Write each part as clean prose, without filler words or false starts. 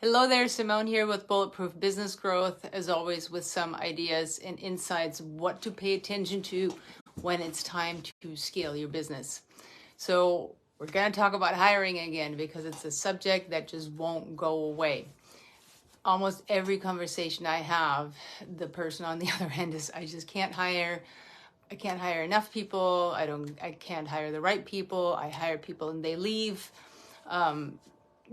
Hello there, Simone here with Bulletproof Business Growth, as always with some ideas and insights what to pay attention to when it's time to scale your business. So we're going to talk about hiring again because it's a subject that just won't go away. Almost every conversation I have, the person on the other end is, I just can't hire. I can't hire enough people. I can't hire the right people. I hire people and they leave.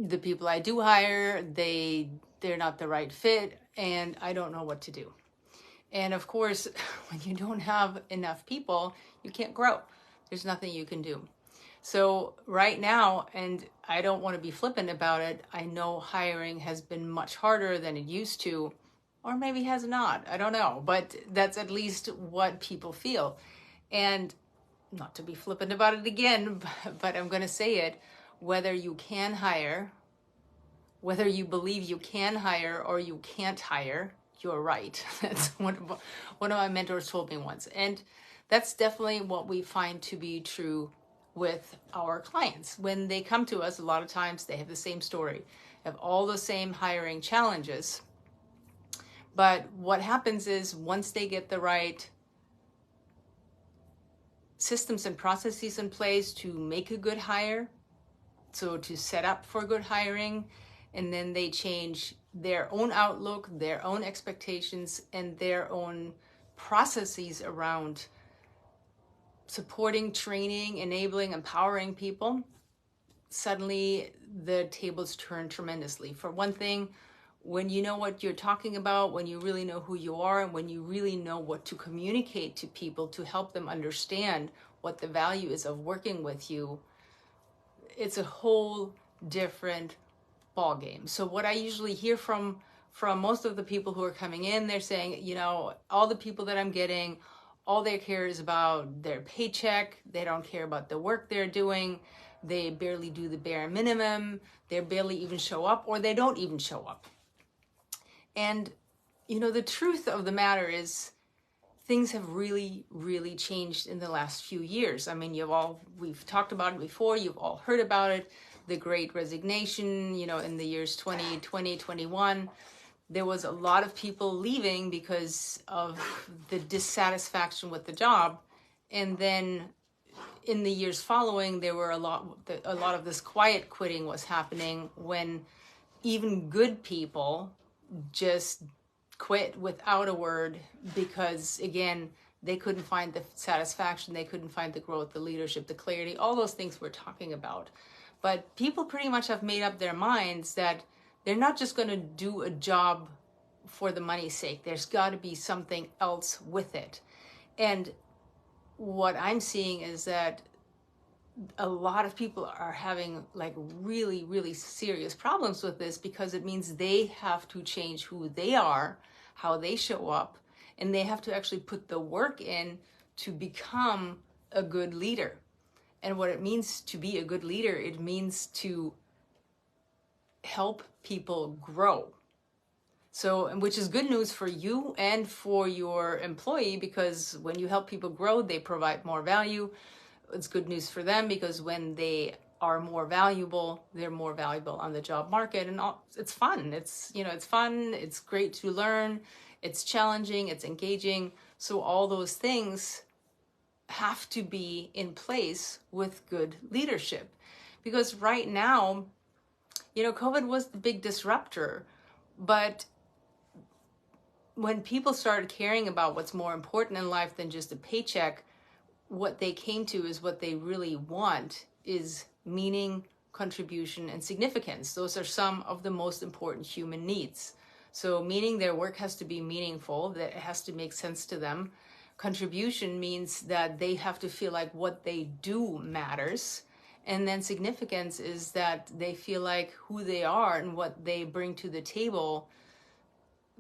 The people I do hire, they're not the right fit, and I don't know what to do. And of course, when you don't have enough people, you can't grow. There's nothing you can do. So right now, and I don't want to be flippant about it, I know hiring has been much harder than it used to, or maybe has not. I don't know, but that's at least what people feel. And not to be flippant about it again, but I'm going to say it. Whether you can hire, whether you believe you can hire or you can't hire, you're right. That's what one of my mentors told me once. And that's definitely what we find to be true with our clients. When they come to us, a lot of times they have the same story, have all the same hiring challenges. But what happens is once they get the right systems and processes in place to make a good hire, so to set up for good hiring, and then they change their own outlook, their own expectations, and their own processes around supporting, training, enabling, empowering people, suddenly the tables turn tremendously. For one thing, when you know what you're talking about, when you really know who you are, and when you really know what to communicate to people to help them understand what the value is of working with you, it's a whole different ball game. So what I usually hear from most of the people who are coming in, they're saying, all the people that I'm getting, all they care is about their paycheck. They don't care about the work they're doing. They barely do the bare minimum. They barely even show up, or they don't even show up. And, the truth of the matter is things have really, really changed in the last few years. I mean, we've talked about it before. You've all heard about it. The Great Resignation, in the years 2020, 21, there was a lot of people leaving because of the dissatisfaction with the job. And then in the years following, there were a lot of this quiet quitting was happening when even good people just quit without a word because, again, they couldn't find the satisfaction, they couldn't find the growth, the leadership, the clarity, all those things we're talking about. But people pretty much have made up their minds that they're not just going to do a job for the money's sake. There's got to be something else with it. And what I'm seeing is that a lot of people are having really, really serious problems with this because it means they have to change who they are, how they show up, and they have to actually put the work in to become a good leader. And what it means to be a good leader, it means to help people grow. So, which is good news for you and for your employee, because when you help people grow, they provide more value. It's good news for them because when they are more valuable, they're more valuable on the job market, and it's fun. It's fun. It's great to learn. It's challenging. It's engaging. So all those things have to be in place with good leadership, because right now, COVID was the big disruptor, but when people started caring about what's more important in life than just a paycheck, what they came to is what they really want is meaning, contribution, and significance. Those are some of the most important human needs. So meaning, their work has to be meaningful, that it has to make sense to them. Contribution means that they have to feel like what they do matters. And then significance is that they feel like who they are and what they bring to the table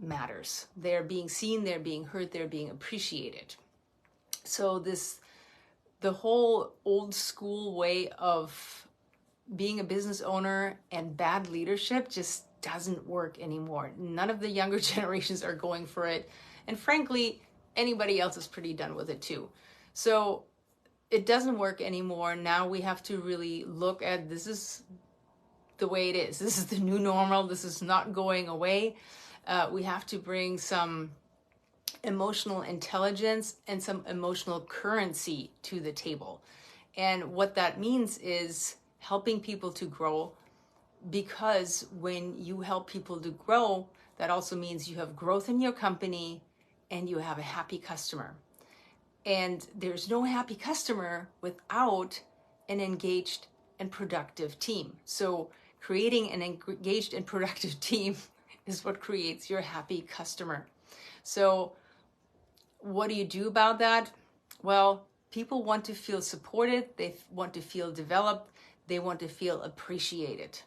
matters. They're being seen, they're being heard, they're being appreciated. So the whole old school way of being a business owner and bad leadership just doesn't work anymore. None of the younger generations are going for it. And frankly, anybody else is pretty done with it too. So it doesn't work anymore. Now we have to really look at, this is the way it is. This is the new normal. This is not going away. We have to bring some emotional intelligence and some emotional currency to the table. And what that means is helping people to grow, because when you help people to grow, that also means you have growth in your company and you have a happy customer. And there's no happy customer without an engaged and productive team. So creating an engaged and productive team is what creates your happy customer. So what do you do about that? Well, people want to feel supported. They want to feel developed. They want to feel appreciated.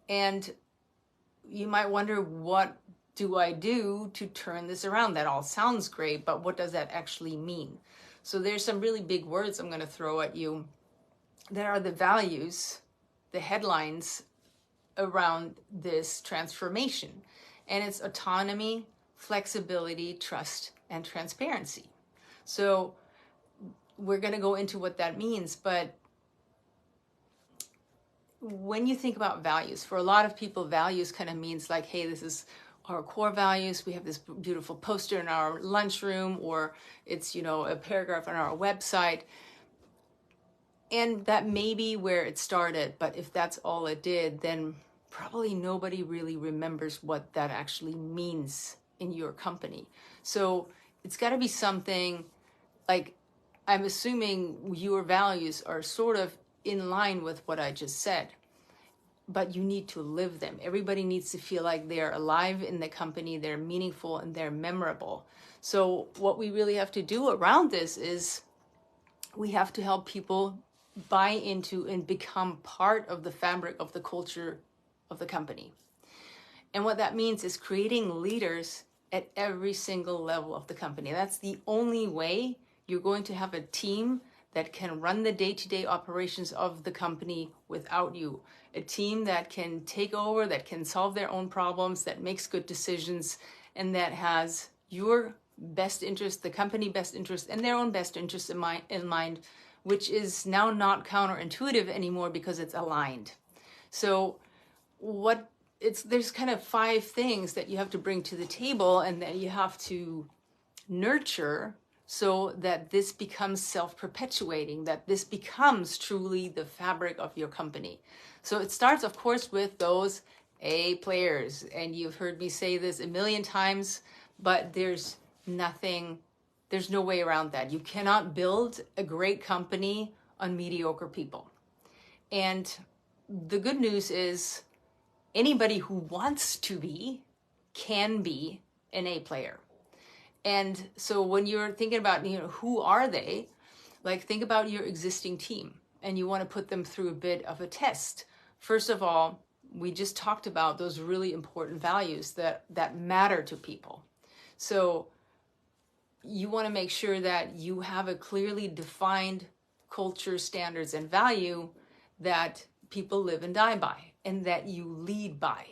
And you might wonder, what do I do to turn this around? That all sounds great, but what does that actually mean? So there's some really big words I'm going to throw at you that are the values, the headlines around this transformation. And it's autonomy, flexibility, trust, and transparency. So we're going to go into what that means, but when you think about values, for a lot of people, values kind of means like, hey, this is our core values. We have this beautiful poster in our lunchroom, or it's, a paragraph on our website. And that may be where it started, but if that's all it did, then probably nobody really remembers what that actually means in your company. So it's got to be something like, I'm assuming your values are sort of in line with what I just said, but you need to live them. Everybody needs to feel like they're alive in the company, they're meaningful, and they're memorable. So what we really have to do around this is we have to help people buy into and become part of the fabric of the culture of the company. And what that means is creating leaders at every single level of the company. That's the only way you're going to have a team that can run the day-to-day operations of the company without you. A team that can take over, that can solve their own problems, that makes good decisions, and that has your best interest, the company best interest, and their own best interest in mind, which is now not counterintuitive anymore because it's aligned. So there's kind of 5 things that you have to bring to the table and that you have to nurture so that this becomes self-perpetuating, that this becomes truly the fabric of your company. So it starts, of course, with those A players. And you've heard me say this a million times, but there's no way around that. You cannot build a great company on mediocre people. And the good news is anybody who wants to be can be an A player. And so when you're thinking about, who are they? Like, think about your existing team and you want to put them through a bit of a test. First of all, we just talked about those really important values that matter to people. So you want to make sure that you have a clearly defined culture, standards, and value that people live and die by, and that you lead by,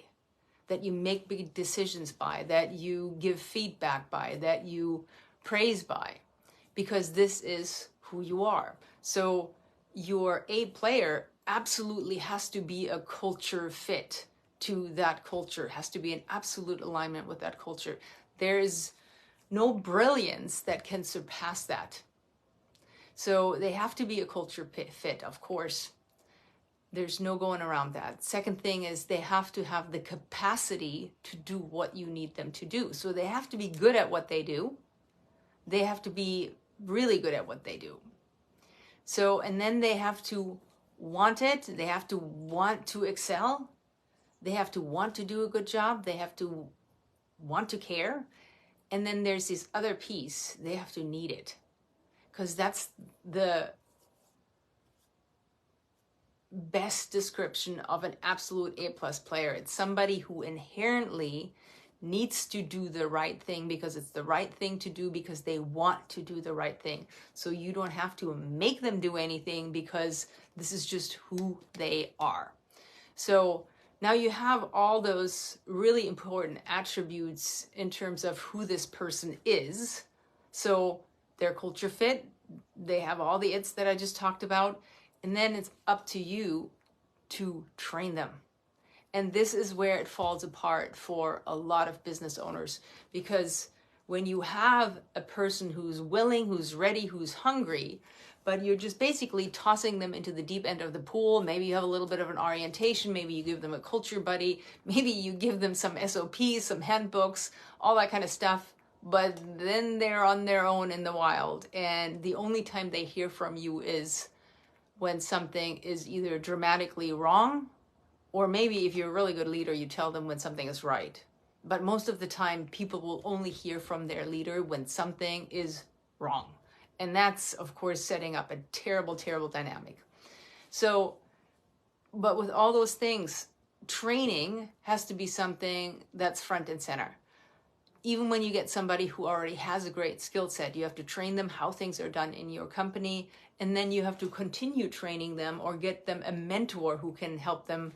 that you make big decisions by, that you give feedback by, that you praise by, because this is who you are. So your A player absolutely has to be a culture fit to that culture, has to be an absolute alignment with that culture. There is no brilliance that can surpass that. So they have to be a culture fit, of course. There's no going around that. Second thing is they have to have the capacity to do what you need them to do. So they have to be good at what they do. They have to be really good at what they do. So, and then they have to want it. They have to want to excel. They have to want to do a good job. They have to want to care. And then there's this other piece. They have to need it. Because that's the best description of an absolute A+ player. It's somebody who inherently needs to do the right thing because it's the right thing to do, because they want to do the right thing. So you don't have to make them do anything because this is just who they are. So now you have all those really important attributes in terms of who this person is. So their culture fit, they have all the its that I just talked about. And then it's up to you to train them. And this is where it falls apart for a lot of business owners, because when you have a person who's willing, who's ready, who's hungry, but you're just basically tossing them into the deep end of the pool. Maybe you have a little bit of an orientation, maybe you give them a culture buddy, maybe you give them some SOPs, some handbooks, all that kind of stuff, but then they're on their own in the wild, and the only time they hear from you is when something is either dramatically wrong, or maybe if you're a really good leader, you tell them when something is right. But most of the time, people will only hear from their leader when something is wrong. And that's, of course, setting up a terrible, terrible dynamic. So, but with all those things, training has to be something that's front and center. Even when you get somebody who already has a great skill set, you have to train them how things are done in your company. And then you have to continue training them or get them a mentor who can help them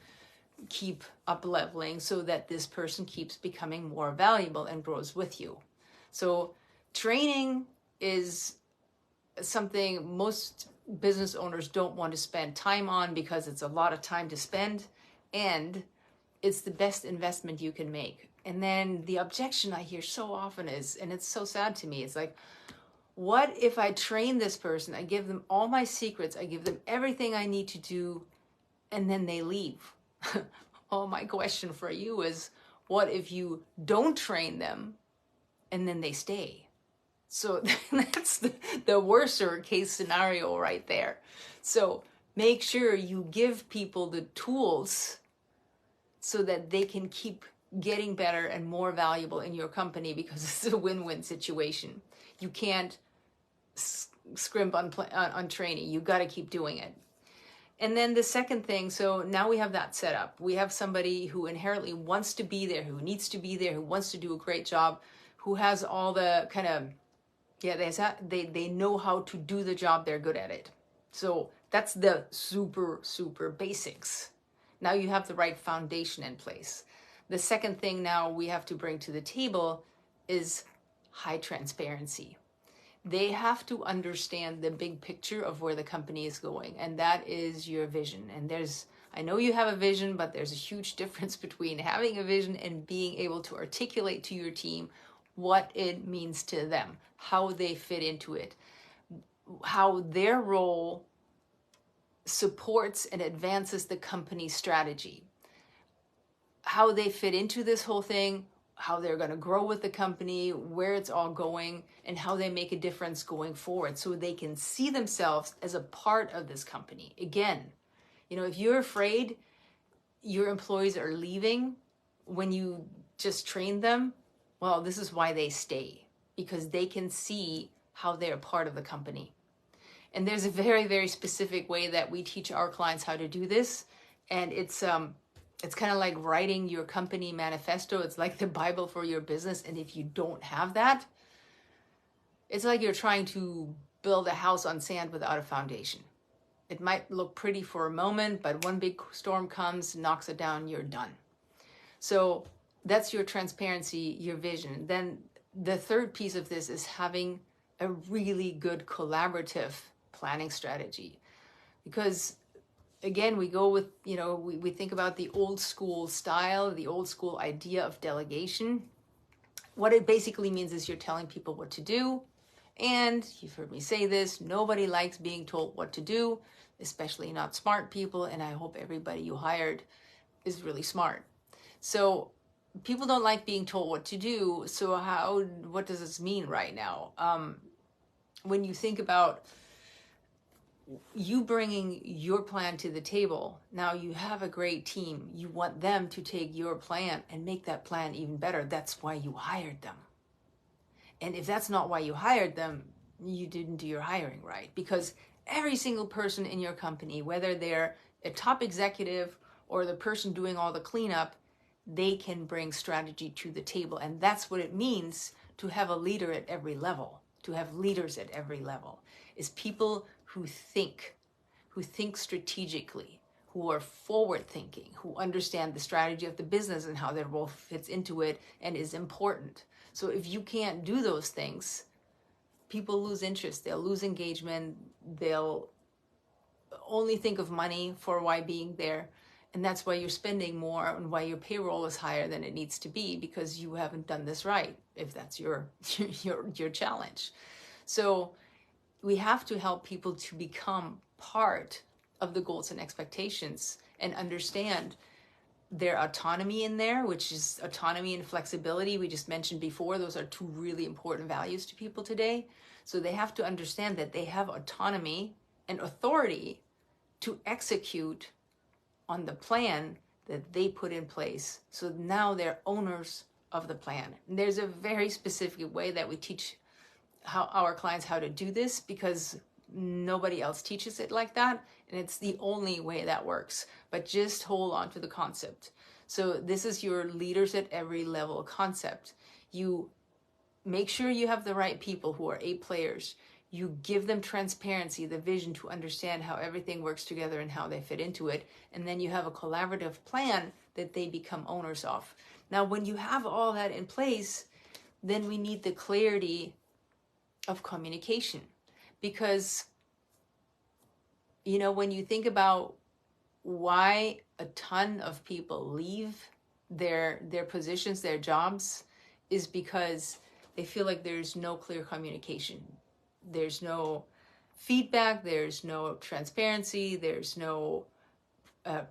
keep up leveling so that this person keeps becoming more valuable and grows with you. So training is something most business owners don't want to spend time on because it's a lot of time to spend, and it's the best investment you can make. And then the objection I hear so often is, and it's so sad to me, it's like, what if I train this person, I give them all my secrets, I give them everything I need to do, and then they leave? Well, my question for you is, what if you don't train them and then they stay? So that's the worser case scenario right there. So make sure you give people the tools so that they can keep getting better and more valuable in your company, because it's a win-win situation. You can't scrimp on training. You got to keep doing it. And then the second thing, so now we have that set up. We have somebody who inherently wants to be there, who needs to be there, who wants to do a great job, who has all the kind of, they know how to do the job, they're good at it. So that's the super, super basics. Now you have the right foundation in place. The second thing now we have to bring to the table is high transparency. They have to understand the big picture of where the company is going, and that is your vision. And I know you have a vision, but there's a huge difference between having a vision and being able to articulate to your team what it means to them, how they fit into it, how their role supports and advances the company's strategy, how they fit into this whole thing, how they're going to grow with the company, where it's all going, and how they make a difference going forward so they can see themselves as a part of this company. Again, if you're afraid your employees are leaving when you just train them, well, this is why they stay, because they can see how they're part of the company. And there's a very, very specific way that we teach our clients how to do this. And it's kind of like writing your company manifesto. It's like the Bible for your business. And if you don't have that, it's like you're trying to build a house on sand without a foundation. It might look pretty for a moment, but one big storm comes, knocks it down, you're done. So that's your transparency, your vision. Then the third piece of this is having a really good collaborative planning strategy. Because again, we go with, we think about the old school style, the old school idea of delegation. What it basically means is you're telling people what to do. And you've heard me say this, nobody likes being told what to do, especially not smart people. And I hope everybody you hired is really smart. So people don't like being told what to do. So what does this mean right now? When you think about you bringing your plan to the table, now you have a great team. You want them to take your plan and make that plan even better. That's why you hired them. And if that's not why you hired them, you didn't do your hiring right. Because every single person in your company, whether they're a top executive or the person doing all the cleanup, they can bring strategy to the table. And that's what it means to have a leader at every level, to have leaders at every level, is people who think strategically, who are forward thinking, who understand the strategy of the business and how their role fits into it and is important. So if you can't do those things, people lose interest, they'll lose engagement, they'll only think of money for why being there. And that's why you're spending more and why your payroll is higher than it needs to be, because you haven't done this right, if that's your your challenge. So we have to help people to become part of the goals and expectations and understand their autonomy in there, which is autonomy and flexibility. We just mentioned before, those are two really important values to people today. So they have to understand that they have autonomy and authority to execute on the plan that they put in place. So now they're owners of the plan. And there's a very specific way that we teach our clients how to do this, because nobody else teaches it like that, and it's the only way that works. But just hold on to the concept. So this is your leaders at every level concept. You make sure you have the right people who are A players. You give them transparency, the vision to understand how everything works together and how they fit into it. And then you have a collaborative plan that they become owners of. Now, when you have all that in place, then we need the clarity of communication. Because, when you think about why a ton of people leave their positions, their jobs, is because they feel like there's no clear communication. There's no feedback, there's no transparency, there's no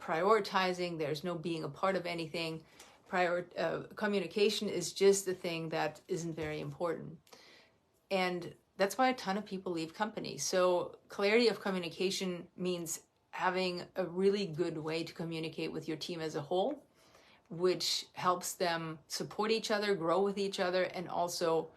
prioritizing, there's no being a part of anything. Communication is just the thing that isn't very important. And that's why a ton of people leave companies. So clarity of communication means having a really good way to communicate with your team as a whole, which helps them support each other, grow with each other, and also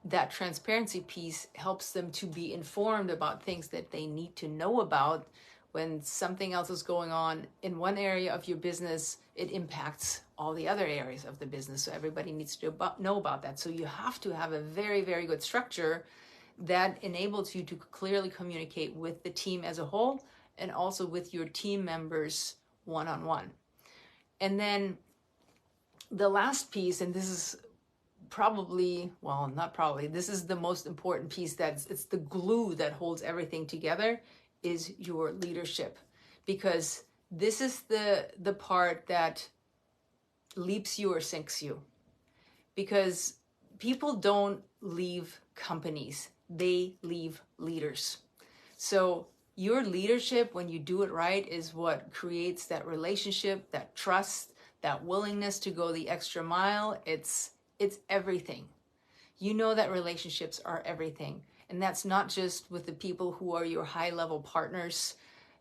that transparency piece helps them to be informed about things that they need to know about. When something else is going on in one area of your business, it impacts all the other areas of the business. So everybody needs to know about that. So you have to have a very, very good structure that enables you to clearly communicate with the team as a whole, and also with your team members one-on-one. And then the last piece, and this is this is the most important piece, it's the glue that holds everything together, is your leadership. Because this is the part that leaps you or sinks you. Because people don't leave companies, they leave leaders. So your leadership, when you do it right, is what creates that relationship, that trust, that willingness to go the extra mile. It's everything. That relationships are everything. And that's not just with the people who are your high-level partners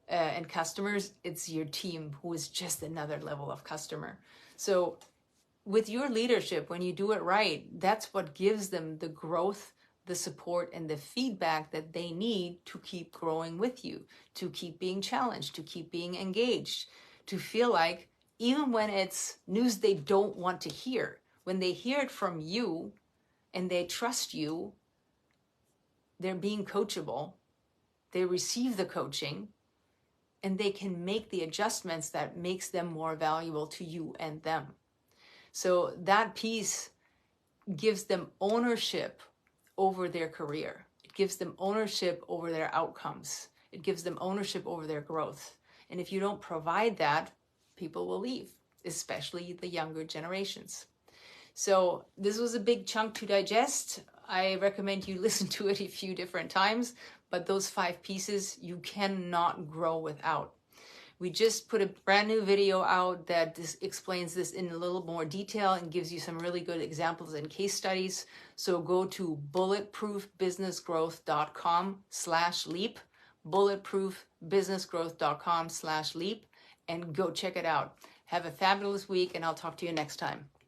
and customers. It's your team, who is just another level of customer. So with your leadership, when you do it right, that's what gives them the growth, the support, and the feedback that they need to keep growing with you, to keep being challenged, to keep being engaged, to feel like even when it's news they don't want to hear, when they hear it from you and they trust you, they're being coachable, they receive the coaching, and they can make the adjustments that makes them more valuable to you and them. So that piece gives them ownership over their career. It gives them ownership over their outcomes. It gives them ownership over their growth. And if you don't provide that, people will leave, especially the younger generations. So this was a big chunk to digest. I recommend you listen to it a few different times, but those 5 pieces you cannot grow without. We just put a brand new video out that explains this in a little more detail and gives you some really good examples and case studies. So go to bulletproofbusinessgrowth.com/leap, bulletproofbusinessgrowth.com/leap, and go check it out. Have a fabulous week, and I'll talk to you next time.